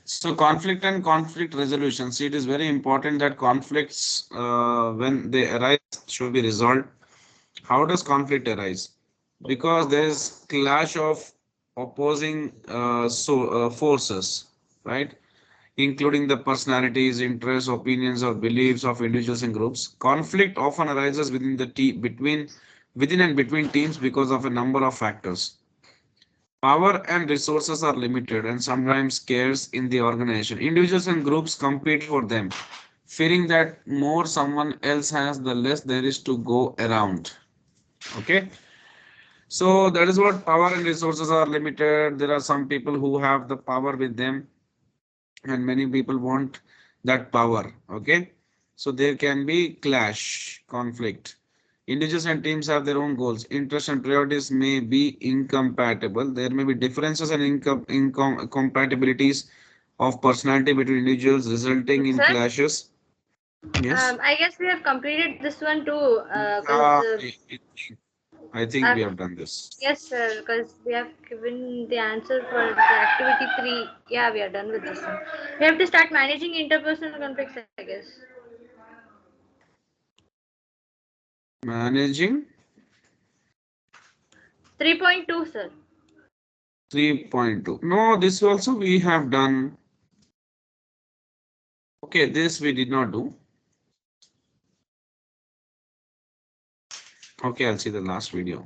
So conflict and conflict resolution. See, it is very important that conflicts, when they arise, should be resolved. How does conflict arise? Because there is clash of opposing forces, right? Including the personalities, interests, opinions, or beliefs of individuals and groups. Conflict often arises within and between teams because of a number of factors. Power and resources are limited and sometimes scarce in the organization. Individuals and groups compete for them, fearing that more someone else has, the less there is to go around. Okay. So that is what power and resources are limited. There are some people who have the power with them, and many people want that power. Okay. So there can be clash, conflict. Individuals and teams have their own goals. Interests and priorities may be incompatible. There may be differences and incompatibilities of personality between individuals, resulting in Sir, clashes. Yes. I guess we have completed this one too, because Uh, I think we have done this. yes, sir, because we have given the answer for the activity 3. Yeah, we are done with this one. We have to start managing interpersonal conflicts, I guess. Managing 3.2, sir. 3.2. No, this also we have done. Okay, this we did not do. Okay, I'll see the last video.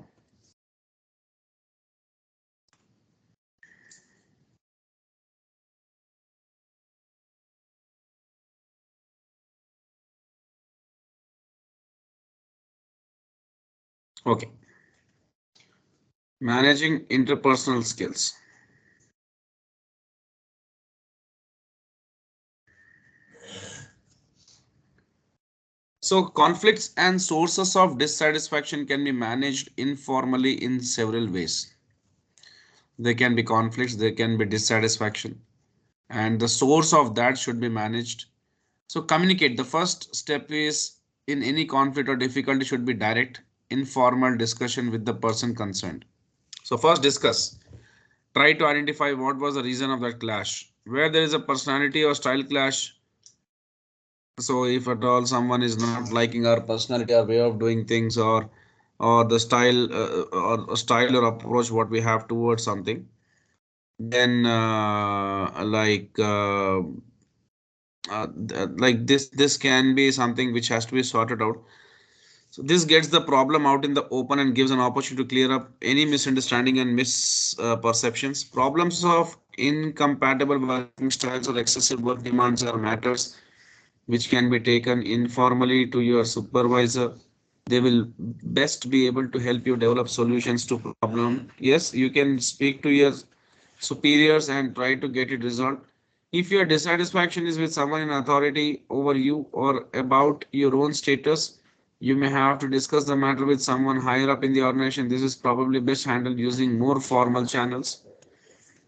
Okay, managing interpersonal skills. So conflicts and sources of dissatisfaction can be managed informally in several ways. There can be conflicts, there can be dissatisfaction, and the source of that should be managed. So communicate. The first step is in any conflict or difficulty should be direct, informal discussion with the person concerned. So first discuss. Try to identify what was the reason of that clash. Where there is a personality or style clash, so if at all someone is not liking our personality or way of doing things, or the style or approach what we have towards something, then like this can be something which has to be sorted out. So this gets the problem out in the open and gives an opportunity to clear up any misunderstanding and misperceptions. Problems of incompatible working styles or excessive work demands are matters which can be taken informally to your supervisor. They will best be able to help you develop solutions to problem. Yes, you can speak to your superiors and try to get it resolved. If your dissatisfaction is with someone in authority over you or about your own status, you may have to discuss the matter with someone higher up in the organization. This is probably best handled using more formal channels.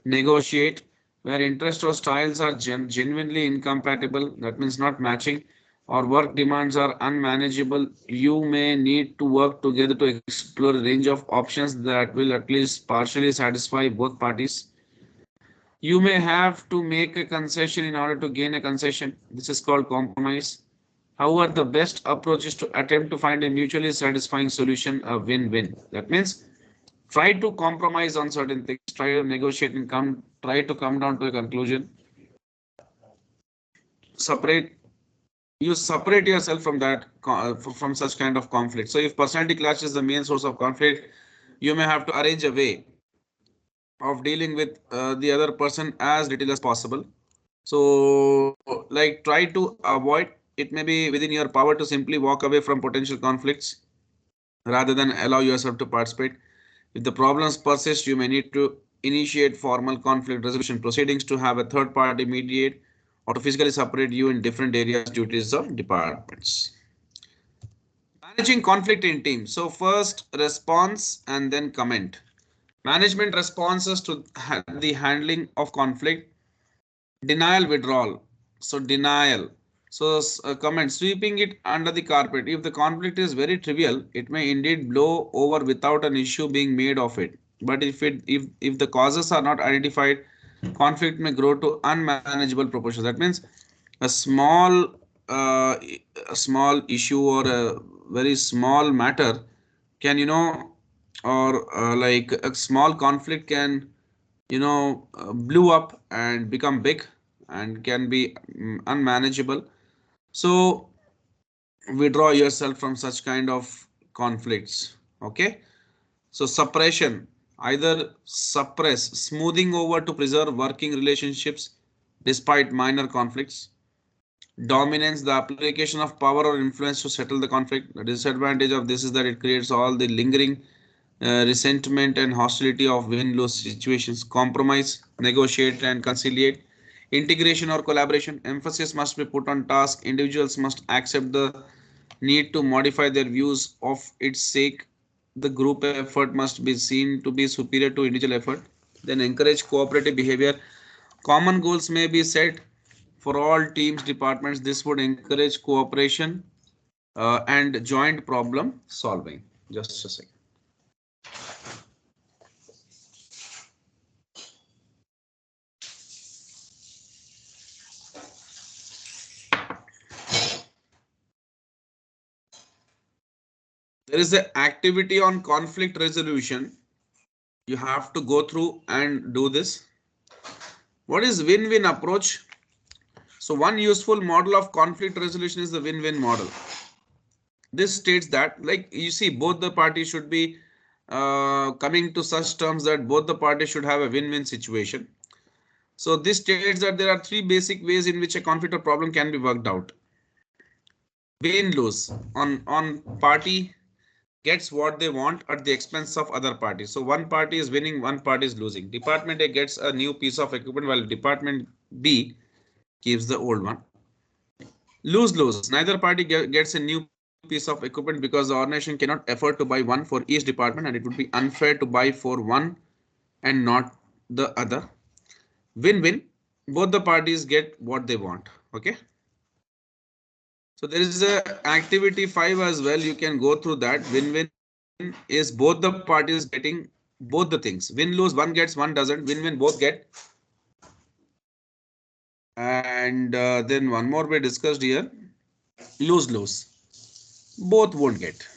Negotiate where interests or styles are genuinely incompatible, that means not matching, or work demands are unmanageable. You may need to work together to explore a range of options that will at least partially satisfy both parties. You may have to make a concession in order to gain a concession. This is called compromise. However, the best approach is to attempt to find a mutually satisfying solution, a win-win. That means try to compromise on certain things, try to negotiate and try to come down to a conclusion. Separate You separate yourself from from such kind of conflict. So if personality clash is the main source of conflict, you may have to arrange a way of dealing with the other person as little as possible. So like try to avoid, it may be within your power to simply walk away from potential conflicts rather than allow yourself to participate. If the problems persist, you may need to initiate formal conflict resolution proceedings, to have a third party mediate, or to physically separate you in different areas duties of departments. Managing conflict in teams. So first response and then comment. Management responses to the handling of conflict. Denial, withdrawal. So denial. So comment, sweeping it under the carpet. If the conflict is very trivial, it may indeed blow over without an issue being made of it. But if the causes are not identified, conflict may grow to unmanageable proportions. That means a uh, small issue or a very small matter can, or like a small conflict can, blew up and become big and can be unmanageable. So withdraw yourself from such kind of conflicts. Okay. So suppression, either suppress, smoothing over to preserve working relationships despite minor conflicts. Dominance, the application of power or influence to settle the conflict. The disadvantage of this is that it creates all the lingering resentment and hostility of win-lose situations. Compromise, negotiate and conciliate. Integration or collaboration, emphasis must be put on task. Individuals must accept the need to modify their views of its sake. The group effort must be seen to be superior to individual effort. Then encourage cooperative behavior. Common goals may be set for all teams, departments. This would encourage cooperation and joint problem solving. Just a second. There is an activity on conflict resolution. You have to go through and do this. What is win-win approach? So one useful model of conflict resolution is the win-win model. This states that, like you see, both the parties should be coming to such terms that both the parties should have a win-win situation. So this states that there are three basic ways in which a conflict or problem can be worked out. Win-lose, on party gets what they want at the expense of other parties. So one party is winning, one party is losing. Department A gets a new piece of equipment while Department B keeps the old one. Lose-lose. Neither party gets a new piece of equipment because the organization cannot afford to buy one for each department, and it would be unfair to buy for one and not the other. Win-win. Both the parties get what they want. Okay. So there is a activity 5 as well. You can go through that. Win-win is both the parties getting both the things. Win-lose, one gets, one doesn't. Win-win, both get. And then one more we discussed here. Lose-lose. Both won't get.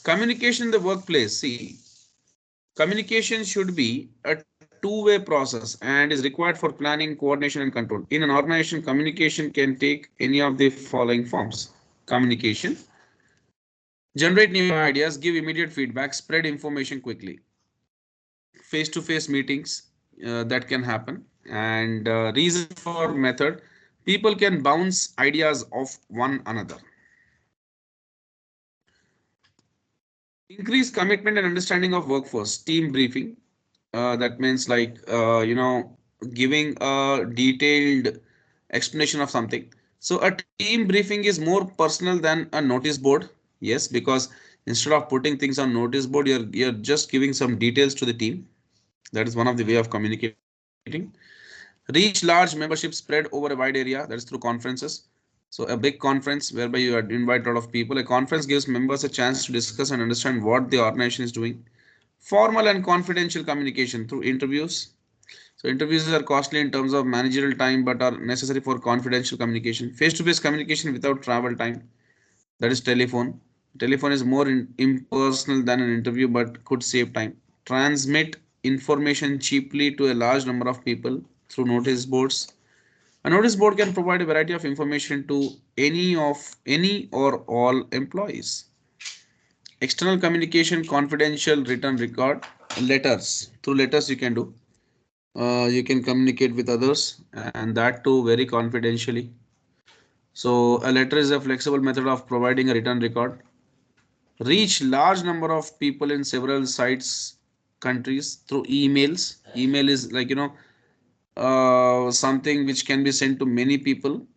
Communication in the workplace. See, communication should be a two-way process and is required for planning, coordination, and control. In an organization, communication can take any of the following forms. Communication. Generate new ideas, give immediate feedback, spread information quickly. Face-to-face meetings that can happen. And reason for method, people can bounce ideas off one another. Increase commitment and understanding of workforce. Team briefing. That means like, giving a detailed explanation of something. So a team briefing is more personal than a notice board. Yes, because instead of putting things on notice board, you're just giving some details to the team. That is one of the way of communicating. Reach large membership spread over a wide area. That is through conferences. So a big conference whereby you invite a lot of people. A conference gives members a chance to discuss and understand what the organization is doing. Formal and confidential communication through interviews. So interviews are costly in terms of managerial time but are necessary for confidential communication. Face-to-face communication without travel time. That is telephone. Telephone is more impersonal than an interview but could save time. Transmit information cheaply to a large number of people through notice boards. A notice board can provide a variety of information to any or all employees. External communication, confidential written record, letters. Through letters you can do. You can communicate with others and that too very confidentially. So a letter is a flexible method of providing a written record. Reach large number of people in several sites, countries through emails. Email is like, something which can be sent to many people.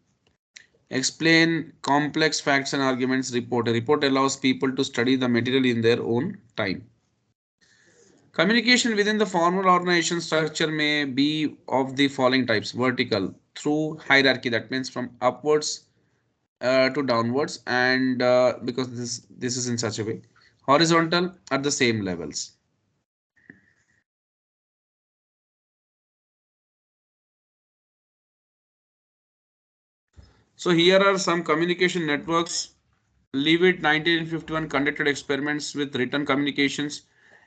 Explain complex facts and arguments. Report. A report allows people to study the material in their own time. Communication within the formal organization structure may be of the following types. Vertical, through hierarchy, that means from upwards to downwards, and because this is in such a way. horizontal at the same levels. So here are some communication networks. Leavitt 1951 conducted experiments with written communications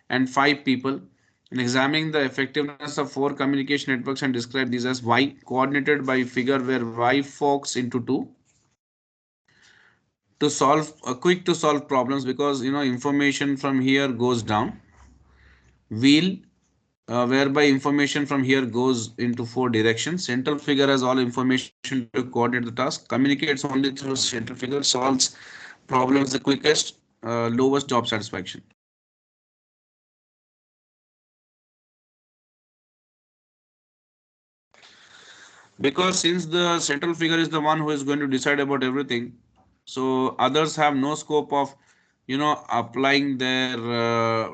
and 5 people and examining the effectiveness of 4 communication networks and described these as Y coordinated by figure where Y forks into 2 to solve quick to solve problems because information from here goes down. Wheel whereby information from here goes into 4 directions. Central figure has all information to coordinate the task, communicates only through central figure, solves problems the quickest, lowest job satisfaction. Because since the central figure is the one who is going to decide about everything, so others have no scope of applying their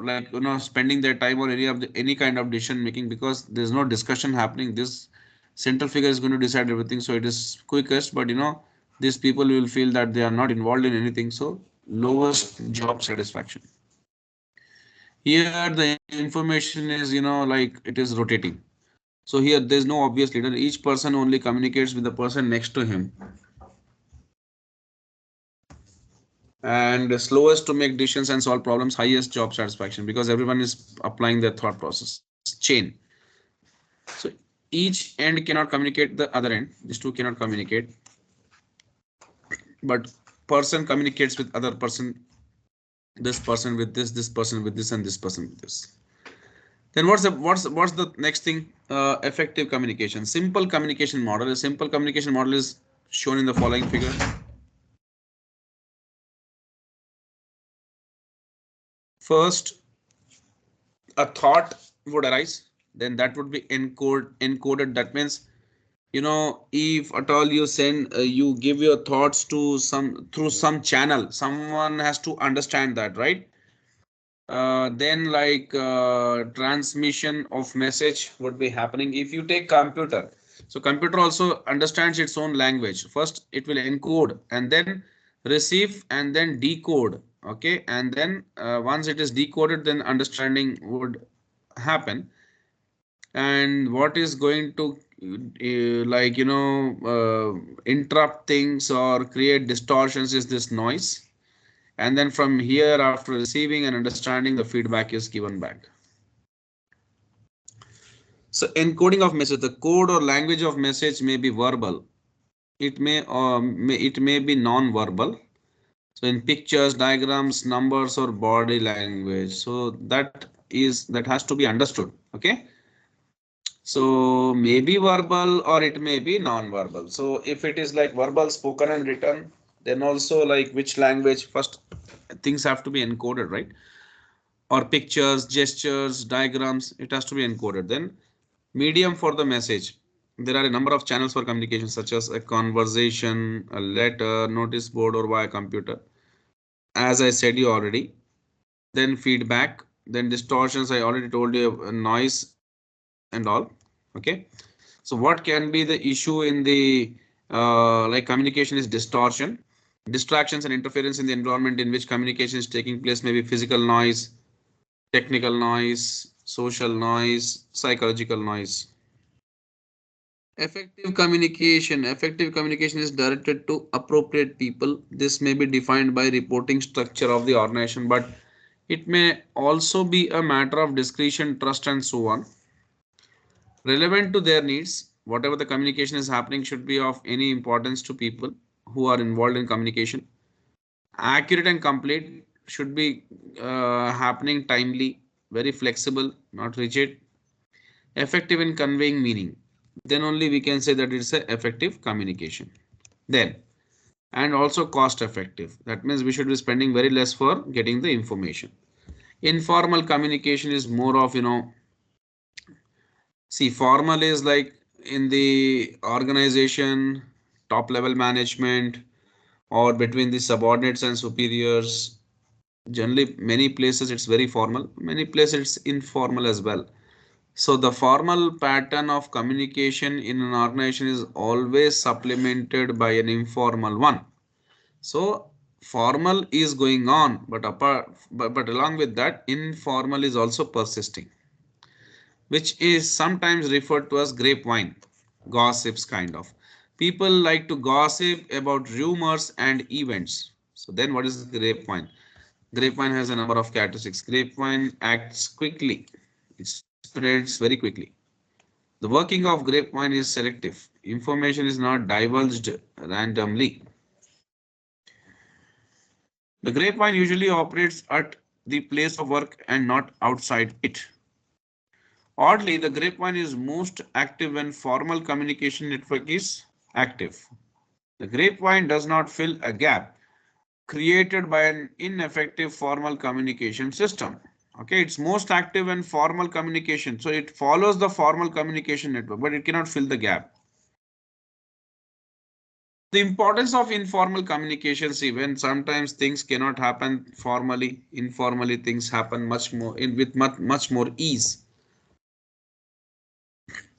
like spending their time or any kind of decision making because there's no discussion happening. This central figure is going to decide everything, so it is quickest. But these people will feel that they are not involved in anything, so lowest job satisfaction. Here the information is like it is rotating. So here there is no obvious leader. Each person only communicates with the person next to him. And slowest to make decisions and solve problems, highest job satisfaction because everyone is applying their thought process. Chain. So each end cannot communicate the other end. These two cannot communicate, but person communicates with other person. This person with this person with this, and this person with this. Then what's the next thing? Effective communication. Simple communication model. A simple communication model is shown in the following figure. First, a thought would arise, then that would be encoded. That means if at all you send you give your thoughts to some through some channel, someone has to understand that, right? Then like transmission of message would be happening. If you take computer, so computer also understands its own language. First it will encode and then receive and then decode. Okay, and then once it is decoded, then understanding would happen. And what is going to like interrupt things or create distortions is this noise. And then from here, after receiving and understanding, the feedback is given back. So encoding of message, the code or language of message may be verbal. It may be non-verbal. So in pictures, diagrams, numbers, or body language. So that has to be understood. Okay. So maybe verbal or it may be non-verbal. So if it is like verbal, spoken and written, then also like which language first things have to be encoded, right? Or pictures, gestures, diagrams, it has to be encoded. Then medium for the message. There are a number of channels for communication such as a conversation, a letter, notice board or via computer. As I said you already. Then feedback, then distortions. I already told you noise and all. Okay. So what can be the issue in the like communication is distortion, distractions and interference in the environment in which communication is taking place, maybe physical noise, technical noise, social noise, psychological noise. Effective communication is directed to appropriate people. This may be defined by reporting structure of the organization, but it may also be a matter of discretion, trust, and so on. Relevant to their needs, whatever the communication is happening should be of any importance to people who are involved in communication. Accurate and complete should be happening timely, very flexible, not rigid, effective in conveying meaning. Then only we can say that it's a effective communication. Then, and also cost effective. That means we should be spending very less for getting the information. Informal communication is more of see, formal is like in the organization, top level management, or between the subordinates and superiors. Generally, many places it's very formal, many places it's informal as well. So, the formal pattern of communication in an organization is always supplemented by an informal one. So, Formal is going on, but along with that, informal is also persisting, which is sometimes referred to as grapevine gossips kind of. People like to gossip about rumors and events. So then what is grapevine? Grapevine has a number of characteristics. Grapevine acts quickly. It spreads very quickly. The working of grapevine is selective. Information is not divulged randomly. The grapevine usually operates at the place of work and not outside it. Oddly, the grapevine is most active when formal communication network is active. The grapevine does not fill a gap created by an ineffective formal communication system. Okay, it's most active in formal communication. So it follows the formal communication network, but it cannot fill the gap. The importance of informal communications, even sometimes things cannot happen formally, informally things happen much more with much more ease.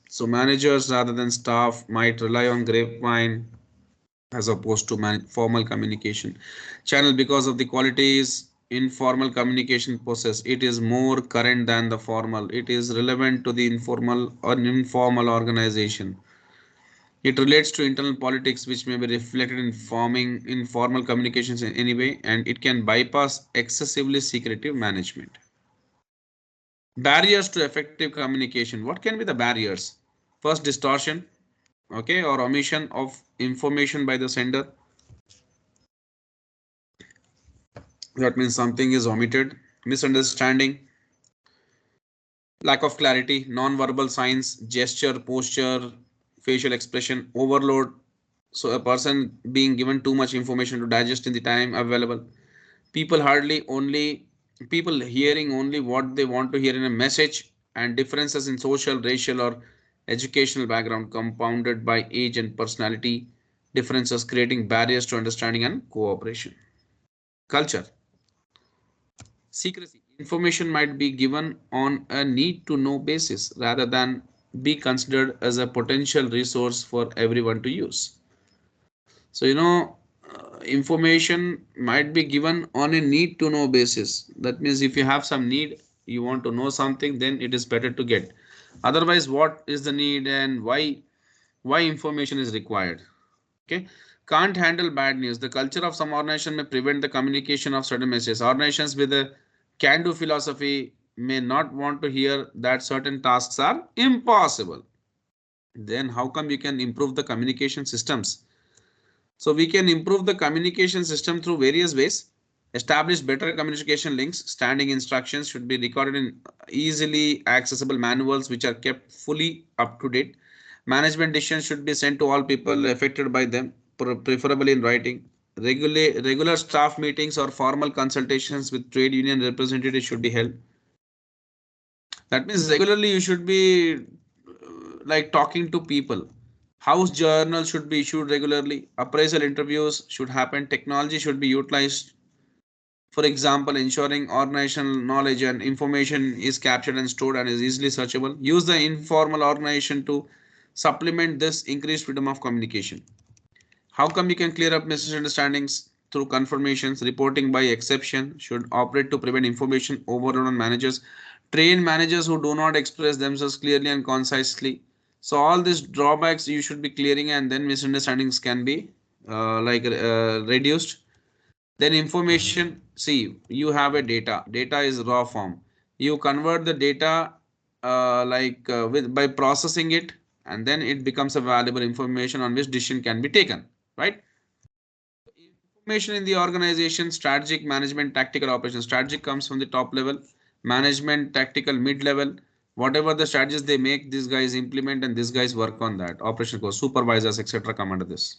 So managers rather than staff might rely on grapevine as opposed to formal communication channel because of the qualities informal communication process. It is more current than the formal. It is relevant to the informal or informal organization. It relates to internal politics which may be reflected in forming informal communications in any way, and it can bypass excessively secretive management. Barriers to effective communication. What can be the barriers? First, distortion, okay, or omission of information by the sender. That means something is omitted. Misunderstanding, lack of clarity, non-verbal signs, gesture, posture, facial expression, overload. So a person being given too much information to digest in the time available. People hardly only people hearing only what they want to hear in a message, and differences in social, racial, or educational background compounded by age and personality differences creating barriers to understanding and cooperation. Culture. Secrecy. Information might be given on a need to know basis rather than be considered as a potential resource for everyone to use. So, information might be given on a need to know basis. That means if you have some need, you want to know something, then it is better to get. Otherwise, what is the need and why information is required? Okay, can't handle bad news. The culture of some organization may prevent the communication of certain messages. Organizations with a can do philosophy may not want to hear that certain tasks are impossible. Then how come you can improve the communication systems? So we can improve the communication system through various ways. Establish better communication links. Standing instructions should be recorded in easily accessible manuals which are kept fully up to date. Management decisions should be sent to all people affected by them, preferably in writing. Regular staff meetings or formal consultations with trade union representatives should be held. That means regularly you should be like talking to people. House journals should be issued regularly. Appraisal interviews should happen. Technology should be utilized. For example, ensuring organizational knowledge and information is captured and stored and is easily searchable. Use the informal organization to supplement this increased freedom of communication. How come you can clear up misunderstandings? Through confirmations, reporting by exception should operate to prevent information overload on managers. Train managers who do not express themselves clearly and concisely. So all these drawbacks you should be clearing, and then misunderstandings can be reduced. Then information, see, you have a data. Data is raw form. You convert the data with by processing it, and then it becomes a valuable information on which decision can be taken, right? Information in the organization, strategic management, tactical operations. Strategic comes from the top level, management, tactical, mid level. Whatever the strategies they make, these guys implement and these guys work on that. Operation goes, supervisors, etc. come under this.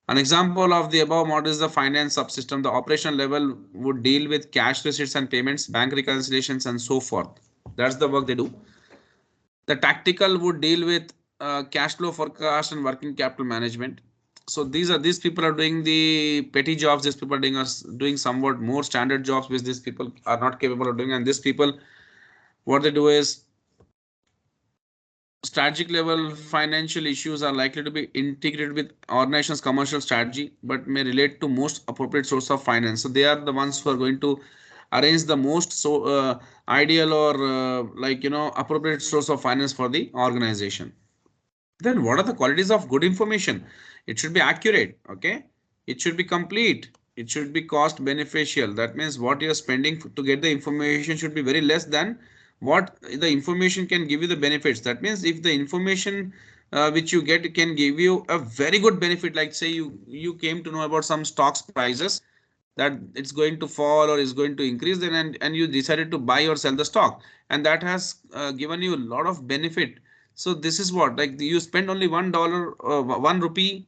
An example of the above model is the finance subsystem. The operational level would deal with cash receipts and payments, bank reconciliations, and so forth. That's the work they do. The tactical would deal with cash flow forecast and working capital management. So these people are doing the petty jobs. These people are doing somewhat more standard jobs which these people are not capable of doing. And these people, what they do is strategic level financial issues are likely to be integrated with organization's commercial strategy, but may relate to most appropriate source of finance. So they are the ones who are going to arrange the most ideal or appropriate source of finance for the organization. Then what are the qualities of good information? It should be accurate, okay? It should be complete. It should be cost beneficial. That means what you are spending to get the information should be very less than what the information can give you the benefits. That means if the information which you get can give you a very good benefit, like say you came to know about some stocks prices that it's going to fall or is going to increase, then and you decided to buy or sell the stock, and that has given you a lot of benefit. So this is what, like you spend only $1, 1 rupee,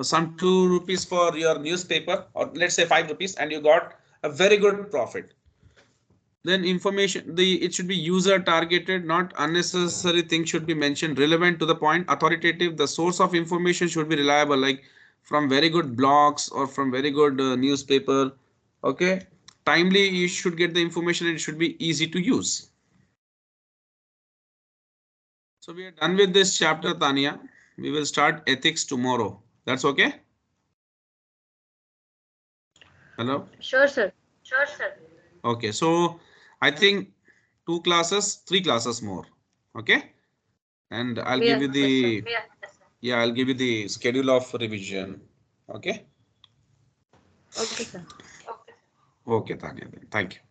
some 2 rupees for your newspaper, or let's say 5 rupees, and you got a very good profit. Then information, it should be user targeted, not unnecessary things should be mentioned, relevant to the point, authoritative. The source of information should be reliable, like from very good blogs or from very good newspaper. Okay, timely, you should get the information and it should be easy to use. So we are done with this chapter, Tanya. We will start ethics tomorrow. That's okay? Hello? Sure, sir. Sure, sir. Okay, so I think 3 classes more. Okay, and I'll give Yeah, you yes, sir. the, yeah, I'll give you the schedule of revision. Okay. Okay, sir. Okay, Tanya. Then. Thank you.